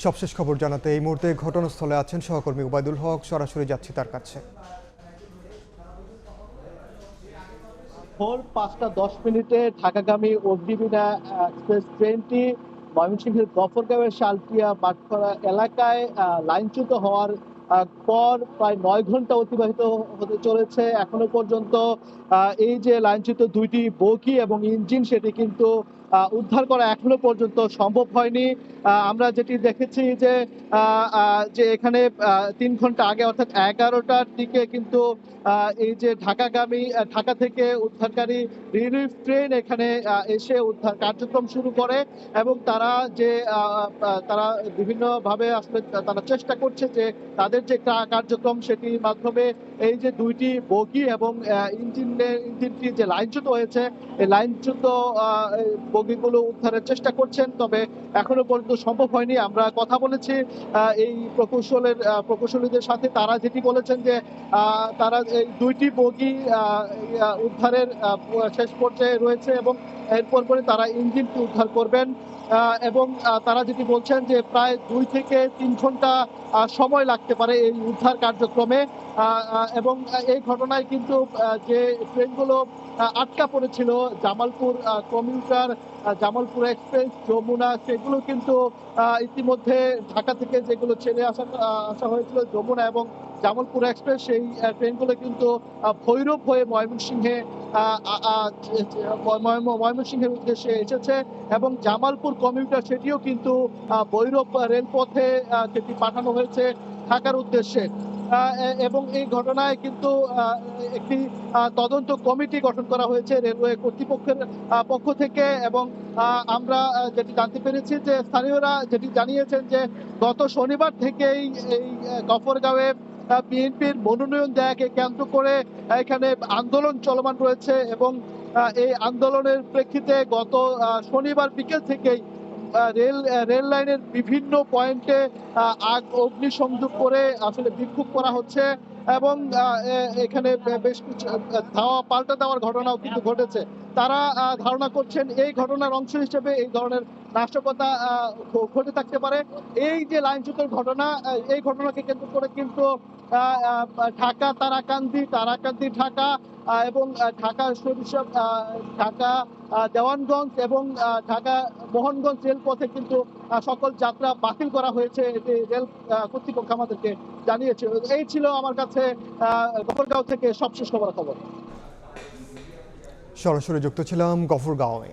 সবশেষ খবর জানাতে এই মুহূর্তে ঘটনাস্থলে আছেন সহকর্মী ওবায়দুল হক। সরাসরি যাচ্ছি তার কাছে। ভোর ৫টা ১০ মিনিটে ঢাকাগামী অগ্নিবীণা এক্সপ্রেস ট্রেনটি ময়মনসিংহের গফরগাঁওয়ের শালটিয়া বাটখরা এলাকায় লাইনচ্যুত হওয়ার পর প্রায় ৯ ঘন্টা অতিবাহিত হতে চলেছে। এখনো পর্যন্ত এই যে লাইনচ্যুত দুইটি বগি এবং ইঞ্জিন সেটি কিন্তু উদ্ধার করা এখনো পর্যন্ত সম্ভব হয়নি। আমরা যেটি দেখেছি যে এখানে ৩ ঘন্টা আগে অর্থাৎ ১১টার দিকে কিন্তু এই যে ঢাকা থেকে উদ্ধারকারী রিলিফ ট্রেন এখানে এসে উদ্ধার কার্যক্রম শুরু করে এবং তারা বিভিন্নভাবে আসলে তারা চেষ্টা করছে যে তাদের যে কার্যক্রম সেটির মাধ্যমে এই যে দুইটি বগি এবং ইঞ্জিনটি যে লাইনচ্যুত হয়েছে এই লাইনচ্যুত বগিগুলো উদ্ধারের চেষ্টা করছেন, তবে এখনো পর্যন্ত সম্ভব হয়নি। আমরা কথা বলেছি এই প্রকৌশলীদের সাথে, তারা যেটি বলেছেন যে তারা এই দুইটি বগি উদ্ধারের শেষ পর্যায়ে রয়েছে এবং এরপর পরে তারা ইঞ্জিনটি উদ্ধার করবেন এবং তারা যেটি বলছেন যে প্রায় ২ থেকে ৩ ঘন্টা সময় লাগতে পারে এই উদ্ধার কার্যক্রমে এবং এই ঘটনায় কিন্তু যে ট্রেনগুলো আটকা পড়েছিল জামালপুর কমিউটার, জামালপুর এক্সপ্রেস, যমুনা, সেগুলো কিন্তু ইতিমধ্যে ঢাকা থেকে যেগুলো ছেড়ে আসা হয়েছিল যমুনা এবং জামালপুর এক্সপ্রেস, সেই ট্রেনগুলো ভৈরব হয়ে ময়মনসিংহের উদ্দেশ্যে এসেছে এবং জামালপুর কমিউটার সেটিও কিন্তু ভৈরব রেলপথে সেটি পাঠানো হয়েছে ঢাকার উদ্দেশ্যে। এবং এই ঘটনায় কিন্তু একটি তদন্ত কমিটি গঠন করা হয়েছে রেলওয়ে কর্তৃপক্ষের পক্ষ থেকে এবং আমরা যেটি জানতে পেরেছি যে স্থানীয়রা যেটি জানিয়েছেন যে গত শনিবার থেকেই এই গফরগাঁওয়ে বিএনপির মনোনয়ন দেয়াকে কেন্দ্র করে এখানে আন্দোলন চলমান রয়েছে এবং এই আন্দোলনের প্রেক্ষিতে গত শনিবার বিকেল থেকেই রেল লাইনের বিভিন্ন পয়েন্টে অগ্নিসংযোগ করে আসলে বিক্ষোভ করা হচ্ছে এবং এখানে বেশ কিছু ধাওয়া পাল্টা দেওয়ার ঘটনাও কিন্তু ঘটেছে। তারা ধারণা করছেন এই ঘটনার অংশ হিসেবে এই ধরনের নাশকতা ঘটে থাকতে পারে। এই যে লাইনচ্যুতের ঘটনা, এই ঘটনাকে কেন্দ্র করে কিন্তু ঢাকা তারাকান্দি, ঢাকা এবং ঢাকা সরিষা, ঢাকা দেওয়ানগঞ্জ এবং ঢাকা মোহনগঞ্জ রেলপথে কিন্তু সকল যাত্রা বাতিল করা হয়েছে, এটি রেল কর্তৃপক্ষ আমাদেরকে জানিয়েছে। এই ছিল আমার কাছে গফরগাঁও থেকে সবশেষ খবর। সরাসরি যুক্ত ছিলাম গফরগাঁওয়ে।